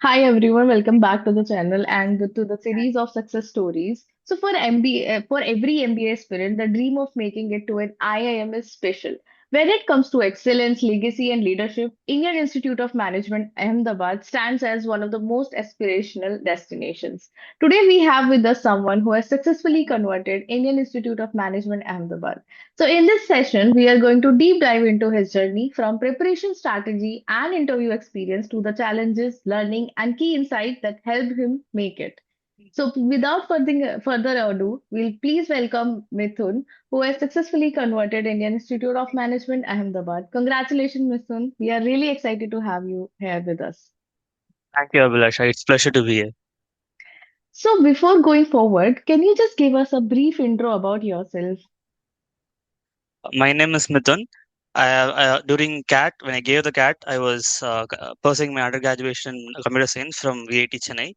Hi everyone, welcome back to the channel and to the series of success stories. So for for every MBA aspirant, the dream of making it to an IIM is special. When it comes to excellence, legacy, and leadership, Indian Institute of Management Ahmedabad stands as one of the most aspirational destinations. Today we have with us someone who has successfully converted Indian Institute of Management Ahmedabad. So, in this session, we are going to deep dive into his journey from preparation strategy and interview experience to the challenges, learning, and key insights that helped him make it. So, without further ado, we'll please welcome Mithun, who has successfully converted Indian Institute of Management Ahmedabad. Congratulations, Mithun. We are really excited to have you here with us. Thank you, Abhilasha. It's a pleasure to be here. So, before going forward, can you just give us a brief intro about yourself? My name is Mithun. During CAT, when I gave the CAT, I was pursuing my undergraduate in computer science from VIT Chennai.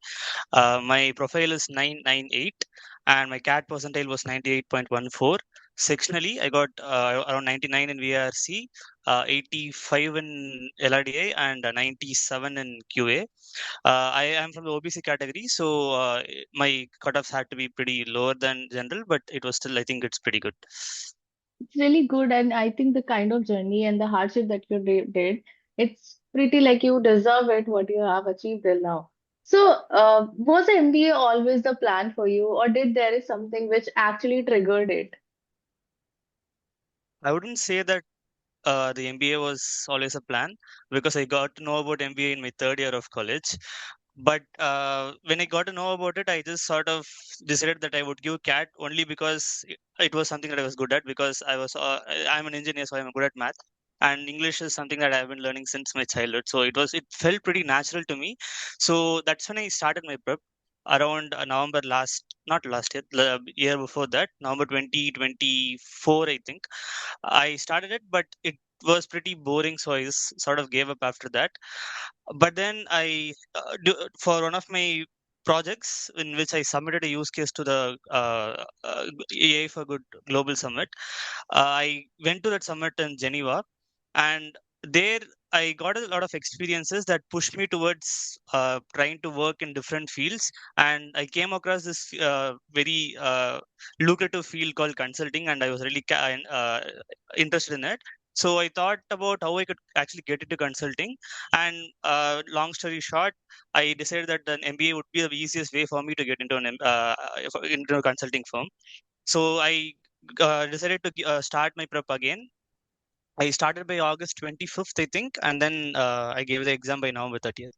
My profile is 998, and my CAT percentile was 98.14. Sectionally, I got around 99 in VRC, 85 in LRDI, and 97 in QA. I am from the OBC category, so my cutoffs had to be pretty lower than general, but it was still, I think it's pretty good. It's really good, and I think the kind of journey and the hardship that you did, it's pretty like you deserve it, what you have achieved till now. So, was the MBA always the plan for you, or did there is something which actually triggered it? I wouldn't say that the MBA was always a plan because I got to know about MBA in my third year of college. But when I got to know about it, I just sort of decided that I would give CAT only because it was something that I was good at. Because I'm an engineer, so I'm good at math, and English is something that I've been learning since my childhood. So it felt pretty natural to me. So that's when I started my prep around November not last year, the year before that, November 2024, I think. I started it, but it was pretty boring, so sort of gave up after that. But then for one of my projects in which I submitted a use case to the AI for Good Global Summit, I went to that summit in Geneva, and there I got a lot of experiences that pushed me towards trying to work in different fields. And I came across this very lucrative field called consulting, and I was really interested in it. So I thought about how I could actually get into consulting. And long story short, I decided that an MBA would be the easiest way for me to get into into a consulting firm. So I decided to start my prep again. I started by August 25th, I think, and then I gave the exam by November 30th.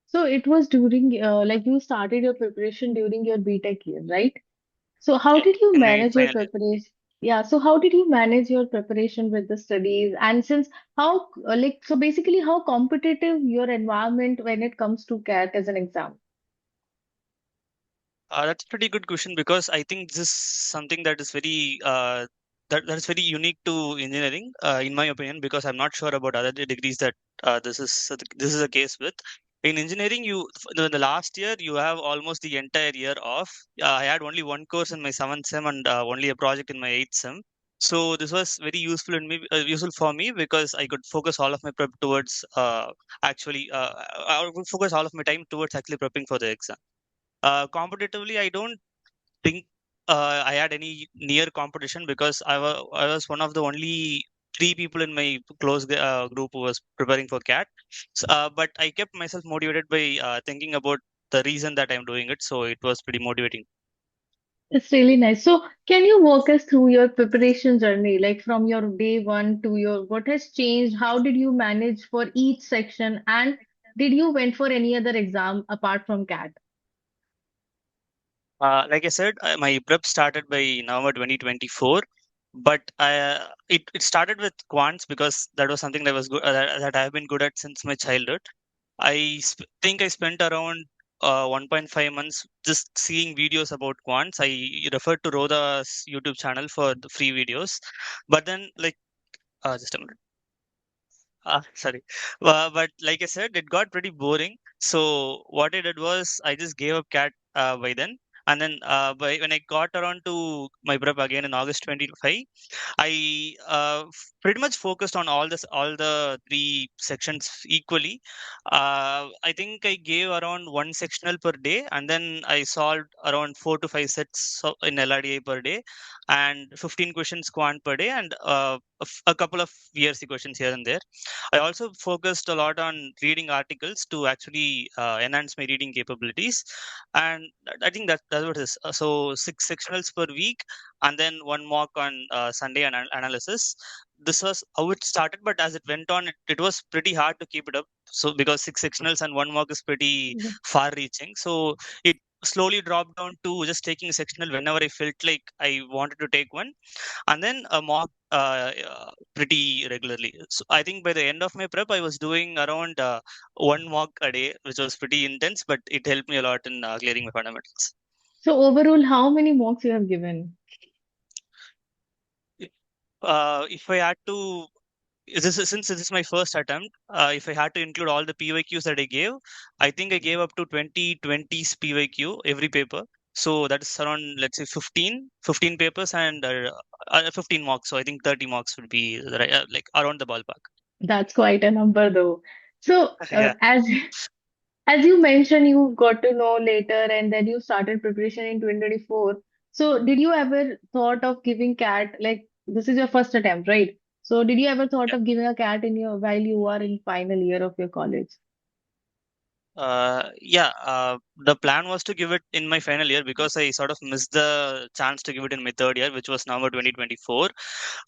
So it was during, like you started your preparation during your BTech year, right? So how Yeah, did you in my manage your final year. preparation? Yeah, so how did you manage your preparation with the studies? And since how, like, so basically, how competitive your environment when it comes to CAT as an exam? That's a pretty good question because I think this is something that is very that is very unique to engineering, in my opinion. Because I'm not sure about other degrees that this is a case with. In engineering, the last year you have almost the entire year off. I had only one course in my seventh sem and only a project in my eighth sem. So this was very useful for me because I could focus all of my prep towards I would focus all of my time towards actually prepping for the exam. Competitively, I don't think I had any near competition because I was one of the only three people in my group who was preparing for CAT. But I kept myself motivated by thinking about the reason that I'm doing it. So it was pretty motivating. It's really nice. So can you walk us through your preparation journey, like from your day one to your what has changed? How did you manage for each section? And did you went for any other exam apart from CAT? Like I said, my prep started by November 2024, but it started with quants because that was something that was good that I've been good at since my childhood. Think I spent around 1.5 months just seeing videos about quants. I referred to Rhoda's YouTube channel for the free videos, but then just a minute. Sorry, but like I said, it got pretty boring. So what I did was I just gave up CAT by then. And then when I got around to my prep again in August 25, I pretty much focused on all the three sections equally. I think I gave around one sectional per day, and then I solved around 4 to 5 sets in LRDI per day, and 15 questions quant per day, and a couple of VRC questions here and there. I also focused a lot on reading articles to actually enhance my reading capabilities, and I think that's what it is. So 6 sectionals per week, and then one mock on Sunday analysis. This was how it started, but as it went on, it was pretty hard to keep it up. So because 6 sectionals and one mock is pretty far-reaching, so it slowly dropped down to just taking a sectional whenever I felt like I wanted to take one, and then a mock pretty regularly. So I think by the end of my prep, I was doing around one mock a day, which was pretty intense, but it helped me a lot in clearing my fundamentals. So overall, how many mocks you have given? If I had to, since this is my first attempt, if I had to include all the PYQs that I gave, I think I gave up to 20 PYQ every paper. So that's around, let's say, 15 papers and 15 mocks. So I think 30 mocks would be the like around the ballpark. That's quite a number, though. So, Yeah. as you mentioned, you got to know later, and then you started preparation in 2024. So, did you ever thought of giving cat like this is your first attempt, right? So, did you ever thought of giving a cat in your while you are in final year of your college? Yeah, the plan was to give it in my final year because I sort of missed the chance to give it in my third year, which was November 2024.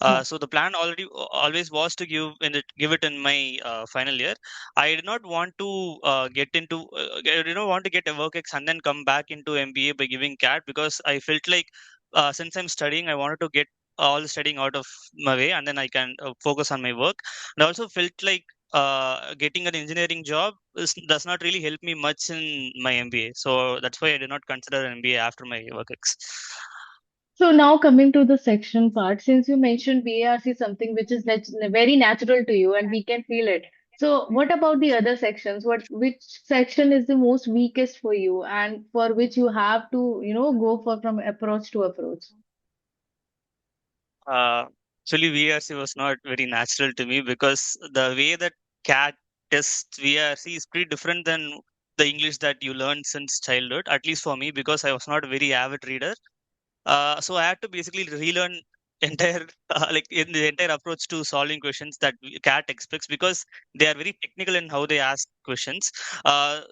Yeah. So the plan always was to give it in my final year. I did not want to I did not want to get a work ex and then come back into MBA by giving CAT, because I felt like since I'm studying, I wanted to get all the studying out of my way, and then I can focus on my work. And I also felt like getting an engineering job does not really help me much in my MBA. So that's why I did not consider an MBA after my work ex. So now coming to the section part, since you mentioned BARC is something which is very natural to you and we can feel it. So what about the other sections? Which section is the most weakest for you and for which you have to, go for from approach to approach? Uh, Actually, VRC was not very natural to me because the way that CAT tests VRC is pretty different than the English that you learned since childhood, at least for me, because I was not a very avid reader. So I had to basically relearn entire like in the entire approach to solving questions that CAT expects, because they are very technical in how they ask questions.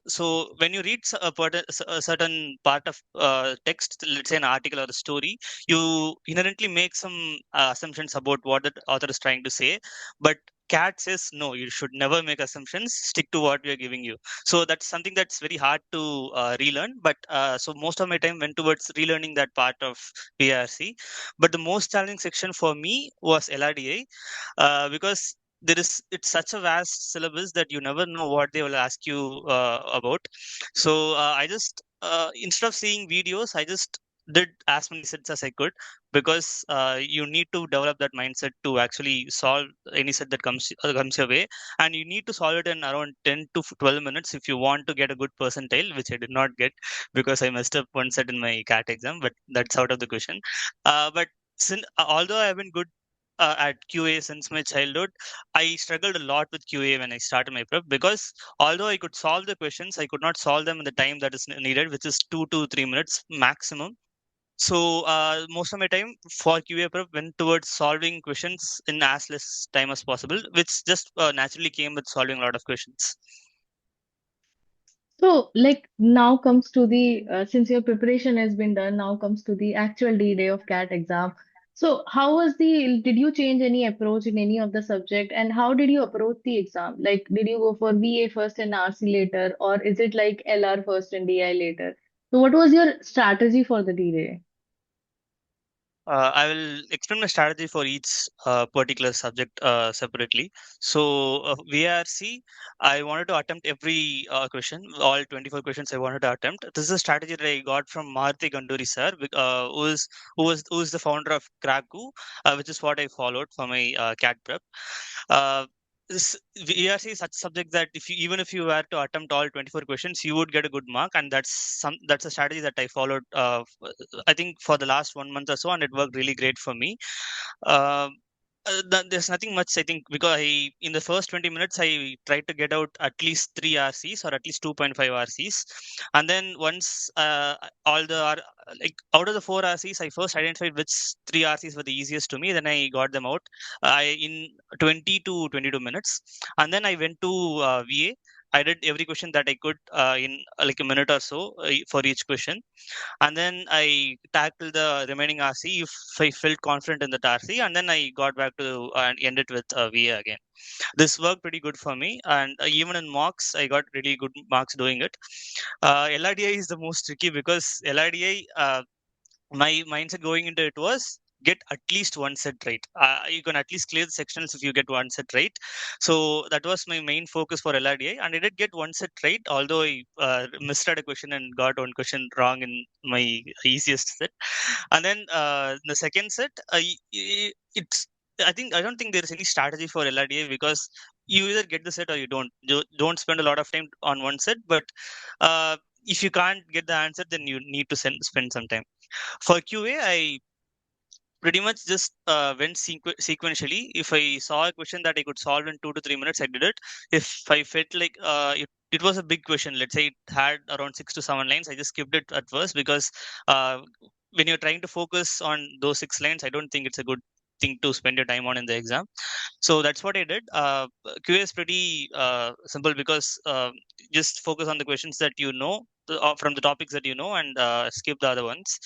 So when you read a certain part of text, let's say an article or a story, you inherently make some assumptions about what the author is trying to say, but CAT says no, you should never make assumptions. Stick to what we are giving you. So that's something that's very hard to relearn. But so most of my time went towards relearning that part of PRC. But the most challenging section for me was LRDA, because it's such a vast syllabus that you never know what they will ask you about. So I just instead of seeing videos, I just did as many sets as I could, because you need to develop that mindset to actually solve any set that comes your way, and you need to solve it in around 10 to 12 minutes if you want to get a good percentile, which I did not get because I messed up one set in my CAT exam, but that's out of the question. But although I have been good at QA since my childhood, I struggled a lot with QA when I started my prep, because although I could solve the questions, I could not solve them in the time that is needed, which is 2 to 3 minutes maximum. So most of my time for QA prep went towards solving questions in as less time as possible, which just naturally came with solving a lot of questions. So, like now comes to the since your preparation has been done, now comes to the actual D-Day of CAT exam. So, how was did you change any approach in any of the subject, and how did you approach the exam? Like, did you go for VA first and RC later, or is it like LR first and DI later? So, what was your strategy for the D-Day? I will explain my strategy for each particular subject separately. So, VRC, I wanted to attempt every question, all 24 questions I wanted to attempt. This is a strategy that I got from Maruti Ganduri sir, who is the founder of Kraku, which is what I followed for my CAT prep. Uh, ERC is such a subject that even if you were to attempt all 24 questions, you would get a good mark, and that's a strategy that I followed. I think for the last 1 month or so, and it worked really great for me. Uh, there's nothing much, I think, because in the first 20 minutes I tried to get out at least 3 RCs or at least 2.5 RCs, and then once all the like out of the 4 RCs, I first identified which 3 RCs were the easiest to me. Then I got them out in 20 to 22 minutes, and then I went to VA. I did every question that I could in like a minute or so for each question, and then I tackled the remaining RC if I felt confident in that RC, and then I got back to and ended with VA again. This worked pretty good for me, and even in mocks, I got really good marks doing it. LRDI is the most tricky because LRDI, my mindset going into it was get at least one set right. You can at least clear the sectionals if you get one set right. So that was my main focus for LRDI, and I did get one set right, although I misread a question and got one question wrong in my easiest set. And then the second set, it's I don't think there is any strategy for LRDI because you either get the set or you don't. You don't spend a lot of time on one set, but if you can't get the answer, then you need to spend some time. For QA, I pretty much just went sequentially. If I saw a question that I could solve in 2 to 3 minutes, I did it. If I felt like it was a big question, let's say it had around 6 to 7 lines, I just skipped it at first because uh, when you're trying to focus on those 6 lines, I don't think it's a good thing to spend your time on in the exam. So that's what I did. QA is pretty simple because just focus on the questions that you know from the topics that you know and skip the other ones.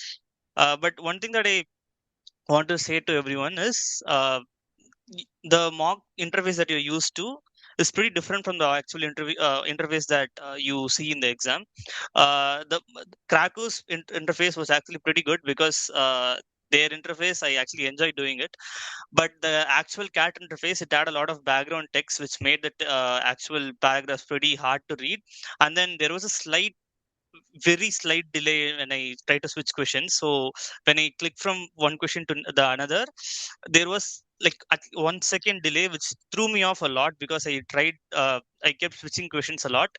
But one thing that I want to say to everyone is the mock interface that you're used to is pretty different from the actual interface that you see in the exam. The Krakow's interface was actually pretty good because their interface, I actually enjoyed doing it. But the actual CAT interface, it had a lot of background text, which made the actual paragraphs pretty hard to read. And then there was a very slight delay when I try to switch questions. So when I click from one question to the another, there was like 1 second delay, which threw me off a lot because I kept switching questions a lot.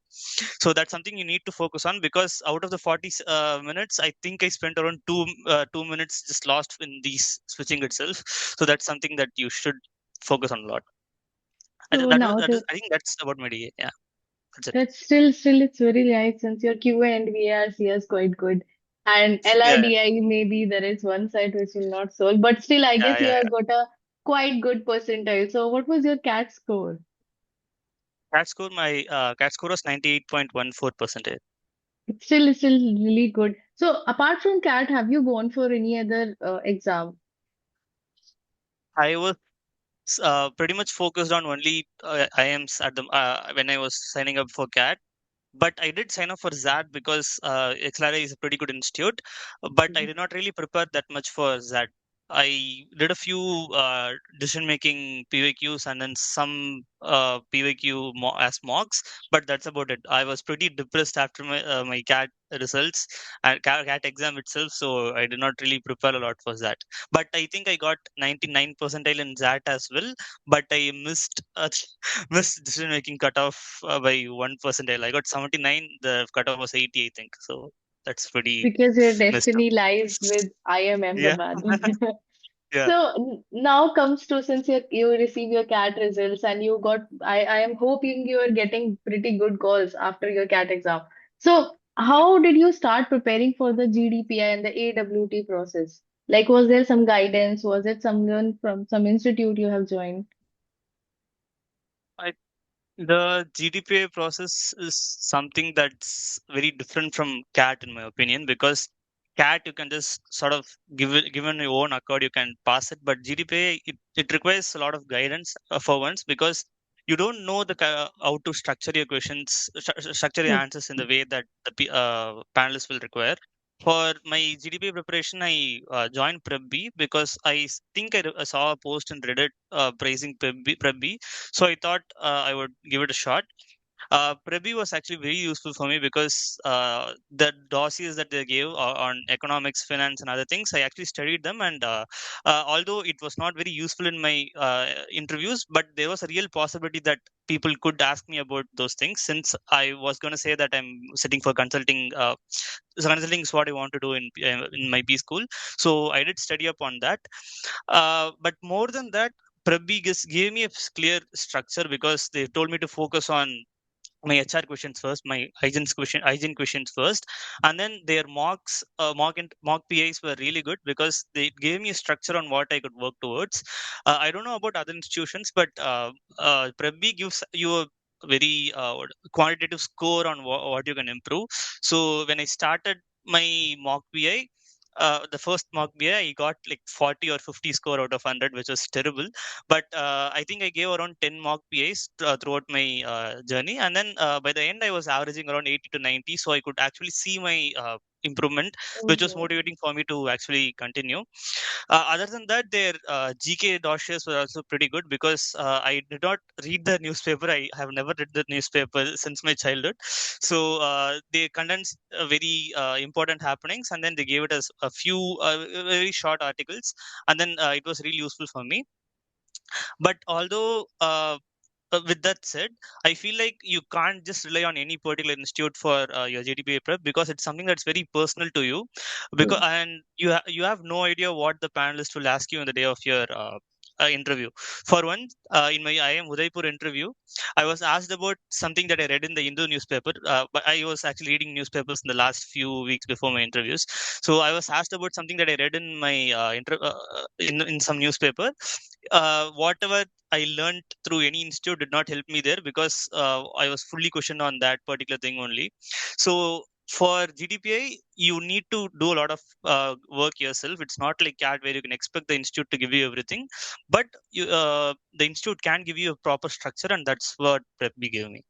So that's something you need to focus on because out of the 40 minutes, I think I spent around 2 minutes just lost in these switching itself. So that's something that you should focus on a lot. So now I think that's about my DA. Yeah, that's it. that's still it's very nice since your QA and VRC is quite good. And Yeah, LRDI, maybe there is one side which will not solve, but still, I yeah, guess you yeah. have got a quite good percentile. So, what was your CAT score? CAT score was 98.14%. It's still really good. So, apart from CAT, have you gone for any other exam? I was pretty much focused on only IIMs at the when I was signing up for CAT. But I did sign up for ZAT because XLRI is a pretty good institute. But I Mhm. did not really prepare that much for ZAT. I did a few decision-making PYQs and then some as mocks, but that's about it. I was pretty depressed after my CAT results and CAT exam itself, so I did not really prepare a lot for that. But I think I got 99 percentile in ZAT as well, but I missed missed decision making cutoff by 1 percentile. I got 79. The cutoff was 80, I think. So that's pretty Because your messed up. destiny lies with IIM Yeah, Ahmedabad. yeah. So now comes to since you receive your CAT results and you got I am hoping you are getting pretty good calls after your CAT exam. So how did you start preparing for the GDPI and the AWT process? Like was there some guidance? Was it someone from some institute you have joined? I The GDPA process is something that's very different from CAT in my opinion because CAT you can just sort of given your own accord you can pass it, but GDPA it requires a lot of guidance for once because you don't know how to structure your questions, structure your Hmm. answers in the way that the panelists will require. For my GDPA preparation, I joined PrepBee because think I saw a post in Reddit praising PrepBee, so I thought I would give it a shot. PrepBee was actually very useful for me because the dossiers that they gave on economics, finance, and other things, I actually studied them. And although it was not very useful in my interviews, but there was a real possibility that people could ask me about those things, since I was going to say that I'm sitting for consulting. So consulting is what I want to do in my B school. So I did study up on that. But more than that, PrepBee gave me a clear structure because they told me to focus on my HR questions first, my hygiene questions first, and then their mock PIs were really good because they gave me a structure on what I could work towards. I don't know about other institutions, but PrepBee gives you a very quantitative score on what you can improve. So when I started my mock PI, the first mock PI, I got like 40 or 50 score out of 100, which was terrible. But I think I gave around 10 mock PAs throughout my journey, and then by the end I was averaging around 80 to 90, so I could actually see my improvement, which was Mhm. motivating for me to actually continue. Other than that, their GK dossiers were also pretty good because I did not read the newspaper. I have never read the newspaper since my childhood. So they condensed very important happenings, and then they gave it as a few very short articles, and then it was really useful for me. But although with that said, I feel like you can't just rely on any particular institute for your GDPA prep because it's something that's very personal to you. Because True. and you have no idea what the panelist will ask you on the day of your interview. For one, in my IIM Udaipur interview, I was asked about something that I read in the Hindu newspaper. But I was actually reading newspapers in the last few weeks before my interviews. So I was asked about something that I read in my in some newspaper. Whatever I learned through any institute did not help me there because I was fully questioned on that particular thing only. So for GDPI, you need to do a lot of work yourself. It's not like CAT where you can expect the institute to give you everything, but the institute can give you a proper structure, and that's what PrepBee gave me.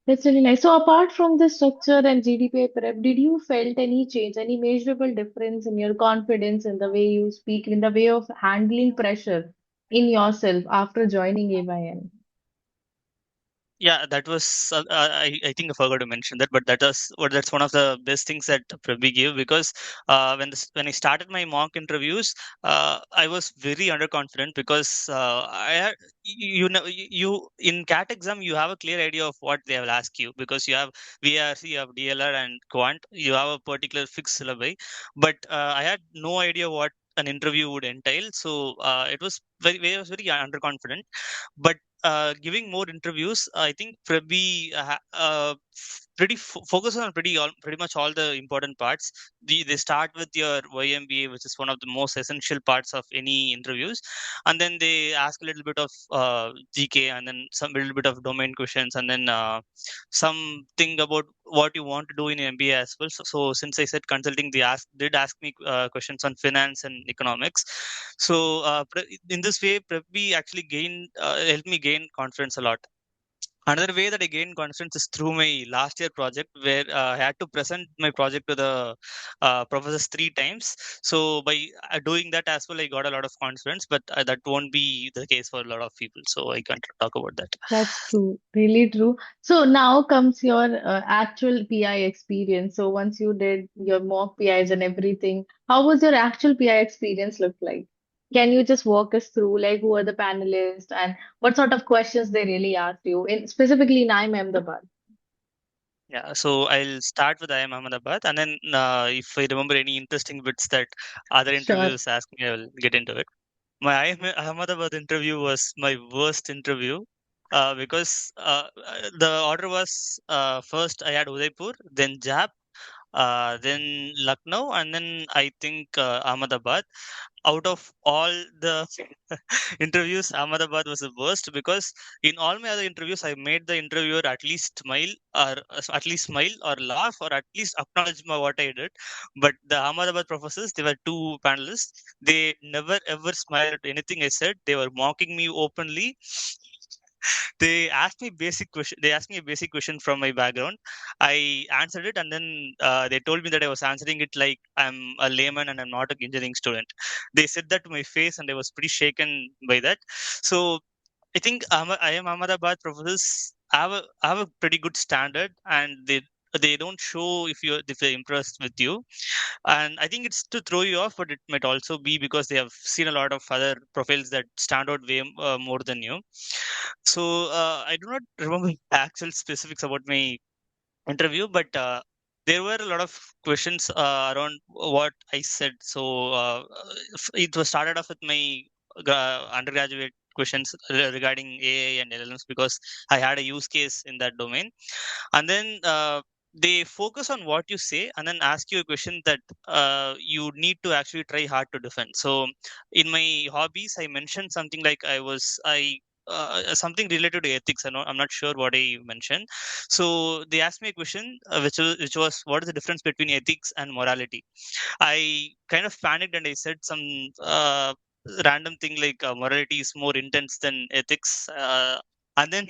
That's really nice. So apart from the structure and GDPI prep, did you felt any change, any measurable difference in your confidence in the way you speak, in the way of handling pressure in yourself after joining AYN? Yeah, that was I think I forgot to mention that, but that's one of the best things that PrepBee gave because when I started my mock interviews, I was very underconfident because I had, you know you in CAT exam you have a clear idea of what they will ask you because you have VRC, you have DLR and Quant, you have a particular fixed syllabi, but I had no idea what an interview would entail, so I was very underconfident. But giving more interviews, I think PrepBee focuses on pretty much all the important parts. They start with your YMBA, which is one of the most essential parts of any interviews, and then they ask a little bit of GK, and then some little bit of domain questions, and then something about what you want to do in MBA as well. So since I said consulting, they did ask me questions on finance and economics. So in this way, PrepBee actually helped me gain confidence a lot. Another way that I gained confidence is through my last year project, where I had to present my project to the professors 3 times. So by doing that as well, I got a lot of confidence. But that won't be the case for a lot of people, so I can't talk about that. That's true, really true. So now comes your actual PI experience. So once you did your mock PIs and everything, how was your actual PI experience look like? Can you just walk us through like who are the panelists and what sort of questions they really asked you in specifically in IIM Ahmedabad? Yeah, so I'll start with IIM Ahmedabad, and then if I remember any interesting bits that other Sure. interviewers ask me, I will get into it. My IIM Ahmedabad interview was my worst interview because the order was first I had Udaipur, then Jap, then Lucknow, and then I think Ahmedabad. Out of all the interviews, Ahmedabad was the worst because in all my other interviews, I made the interviewer at least smile or laugh or at least acknowledge what I did. But the Ahmedabad professors, they were two panelists. They never ever smiled at anything I said. They were mocking me openly. They asked me a basic question from my background. I answered it, and then they told me that I was answering it like I'm a layman and I'm not an engineering student. They said that to my face, and I was pretty shaken by that. So I think I am Ahmedabad professors I have a pretty good standard, and they don't show if they're impressed with you. And I think it's to throw you off, but it might also be because they have seen a lot of other profiles that stand out way more than you. So I do not remember actual specifics about my interview, but there were a lot of questions around what I said. So it was started off with my undergraduate questions regarding AI and LLMs, because I had a use case in that domain. And then they focus on what you say and then ask you a question that you need to actually try hard to defend. So in my hobbies, I mentioned something like I something related to ethics. I'm not sure what I mentioned. So they asked me a question, which was what is the difference between ethics and morality. I kind of panicked and I said some random thing like morality is more intense than ethics. And then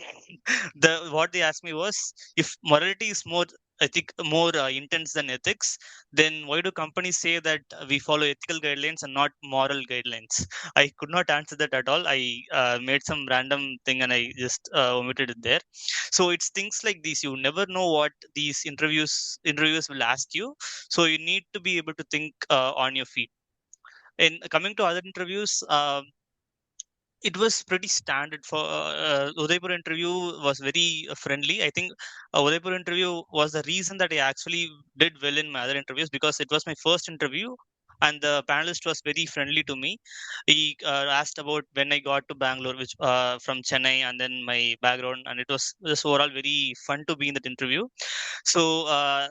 the what they asked me was, if morality is more intense than ethics, then why do companies say that we follow ethical guidelines and not moral guidelines? I could not answer that at all. I made some random thing and I just omitted it there. So it's things like these. You never know what these interviewers will ask you, so you need to be able to think on your feet. In coming to other interviews, it was pretty standard. For Udaipur interview was very friendly. I think Udaipur interview was the reason that I actually did well in my other interviews, because it was my first interview and the panelist was very friendly to me. He asked about when I got to Bangalore, which from Chennai, and then my background, and it was just overall very fun to be in that interview. So I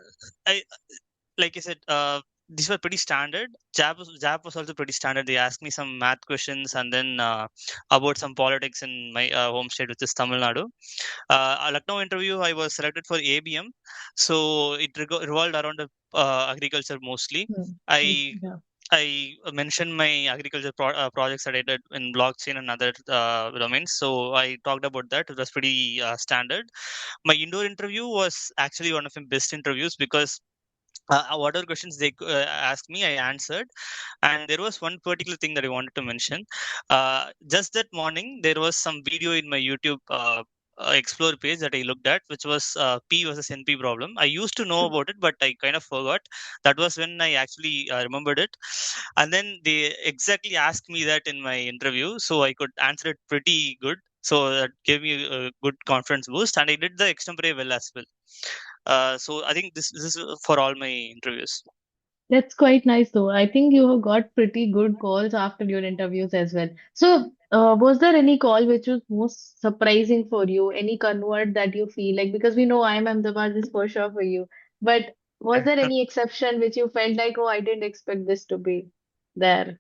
like I said, these were pretty standard. Jab was also pretty standard. They asked me some math questions and then about some politics in my home state, which is Tamil Nadu. A Lucknow interview, I was selected for ABM, so it revolved around the, agriculture mostly. Hmm. I Yeah. I mentioned my agriculture projects that I did in blockchain and other domains. So I talked about that. It was pretty standard. My indoor interview was actually one of the best interviews, because whatever questions they asked me, I answered. And there was one particular thing that I wanted to mention. Just that morning, there was some video in my YouTube explore page that I looked at, which was P versus NP problem. I used to know about it, but I kind of forgot. That was when I actually remembered it. And then they exactly asked me that in my interview, so I could answer it pretty good. So that gave me a good confidence boost, and I did the extempore well as well. So I think this is for all my interviews. That's quite nice, though. I think you have got pretty good calls after your interviews as well. So, was there any call which was most surprising for you? Any convert that you feel like? Because we know IIM Ahmedabad is for sure for you. But was there any exception which you felt like, oh, I didn't expect this to be there?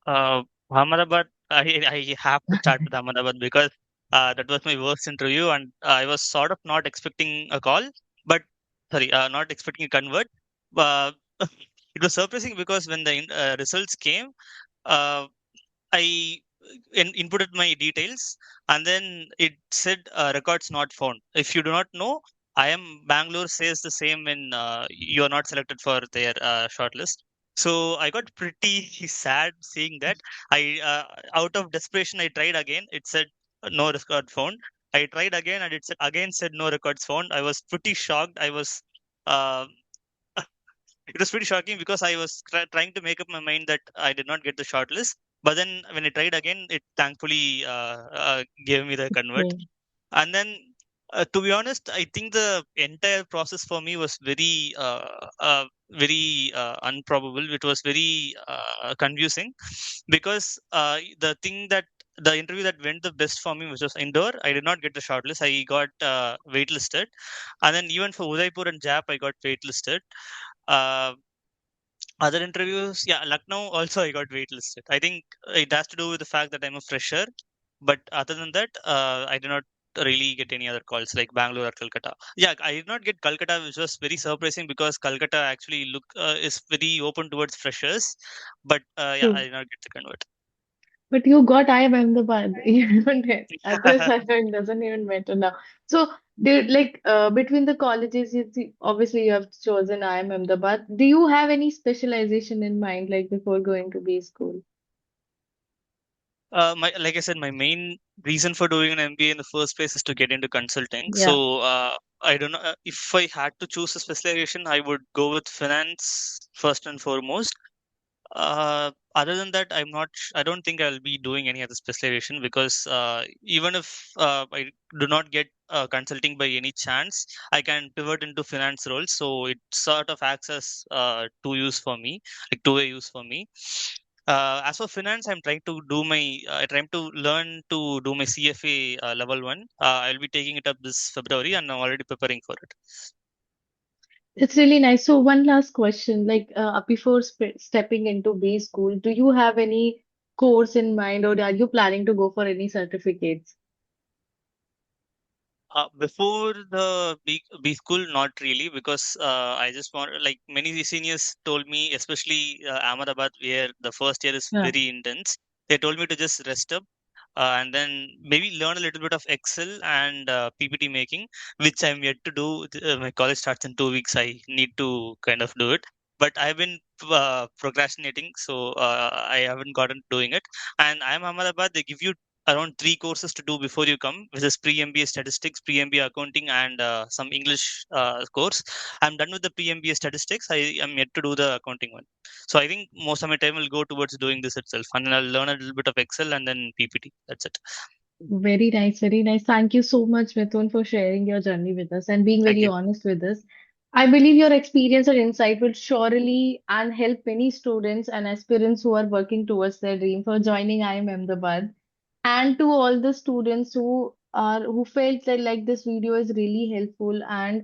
Uh, Ahmedabad, I have to start with Ahmedabad, because that was my worst interview, and I was sort of not expecting a call, but sorry, not expecting a convert. Uh, it was surprising because when the results came, uh, I inputted my details, and then it said records not found. If you do not know, I am Bangalore says the same when you are not selected for their shortlist. So I got pretty sad seeing that. I out of desperation, I tried again. It said no record found. I tried again, and it said no records found. I was pretty shocked. Uh, it was pretty shocking, because I was trying to make up my mind that I did not get the shortlist. But then when I tried again, it thankfully gave me the convert. Okay. And then, to be honest, I think the entire process for me was very improbable. It was very confusing, because the interview that went the best for me was just indoor. I did not get the shortlist. I got waitlisted, and then even for Udaipur and Jap, I got waitlisted. Uh, Other interviews, yeah, Lucknow also I got waitlisted. I think it has to do with the fact that I'm a fresher. But other than that, I did not really get any other calls like Bangalore or Calcutta. Yeah, I did not get Calcutta, which was very surprising, because Calcutta actually look is very open towards freshers. But yeah, I True. did not get the convert. But you got IIM Ahmedabad. You don't get others. I know it doesn't even matter now. So, between the colleges, you see, obviously you have chosen IIM Ahmedabad. Do you have any specialization in mind, like before going to B school? My like I said, my main reason for doing an MBA in the first place is to get into consulting. Yeah. So I don't know if I had to choose a specialization, I would go with finance first and foremost. Other than that, I don't think I'll be doing any other specialization because even if I do not get consulting by any chance, I can pivot into finance roles. So it sort of acts as two-use for me, like two-way use for me. As for finance, I'm trying to learn to do my CFA level one. I'll be taking it up this February, and I'm already preparing for it. It's really nice. So one last question, like before stepping into B school, do you have any course in mind, or are you planning to go for any certificates? Before the B school, not really, because I just want, like many seniors told me, especially Ahmedabad, where the first year is Yeah. very intense. They told me to just rest up and then maybe learn a little bit of Excel and PPT making, which I'm yet to do. My college starts in 2 weeks. I need to kind of do it, but I've been procrastinating, so I haven't gotten doing it. And I'm Ahmedabad. They give you around three courses to do before you come, which is pre-MBA statistics, pre-MBA accounting, and some English course. I'm done with the pre-MBA statistics. I am yet to do the accounting one. So I think most of my time will go towards doing this itself, and then I'll learn a little bit of Excel and then PPT. That's it. Very nice, very nice. Thank you so much, Mithun, for sharing your journey with us and being Thank very you. honest with us. I believe your experience and insight will surely and help many students and aspirants who are working towards their dream for joining IIM Ahmedabad. And to all the students who felt that like this video is really helpful and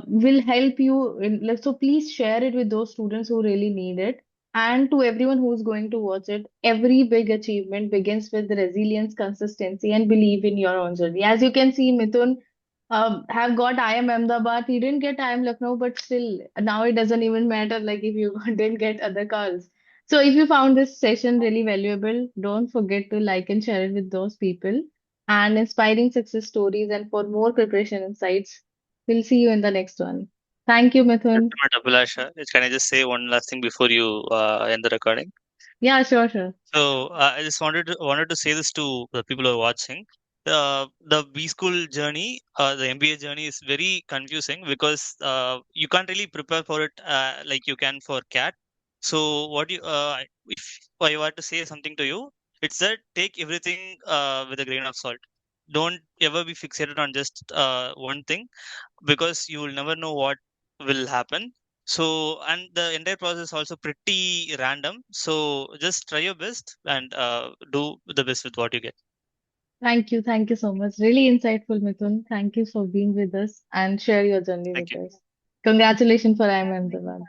will help you like, so please share it with those students who really need it. And to everyone who's going to watch it, every big achievement begins with resilience, consistency, and believe in your own journey. As you can see, Mithun have got IIM Ahmedabad. He didn't get IIM Lucknow, but still now it doesn't even matter like if you didn't get other calls. So if you found this session really valuable, don't forget to like and share it with those people and inspiring success stories. And for more preparation insights, we'll see you in the next one. Thank you, Just Mithun. a minute, Abhilasha. Can I just say one last thing before you end the recording? Yeah, sure, sure. So I just wanted to say this to the people who are watching. The B school journey, the MBA journey is very confusing because you can't really prepare for it like you can for CAT. So if I were to say something to you, it's that take everything with a grain of salt. Don't ever be fixated on just one thing because you will never know what will happen. So, and the entire process is also pretty random. So, just try your best and do the best with what you get. Thank you. Thank you so much. Really insightful, Mithun. Thank you for being with us and share your journey Thank with you. us. Congratulations for IIM Ahmedabad.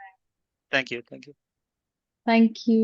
Thank you. Thank you. Thank you.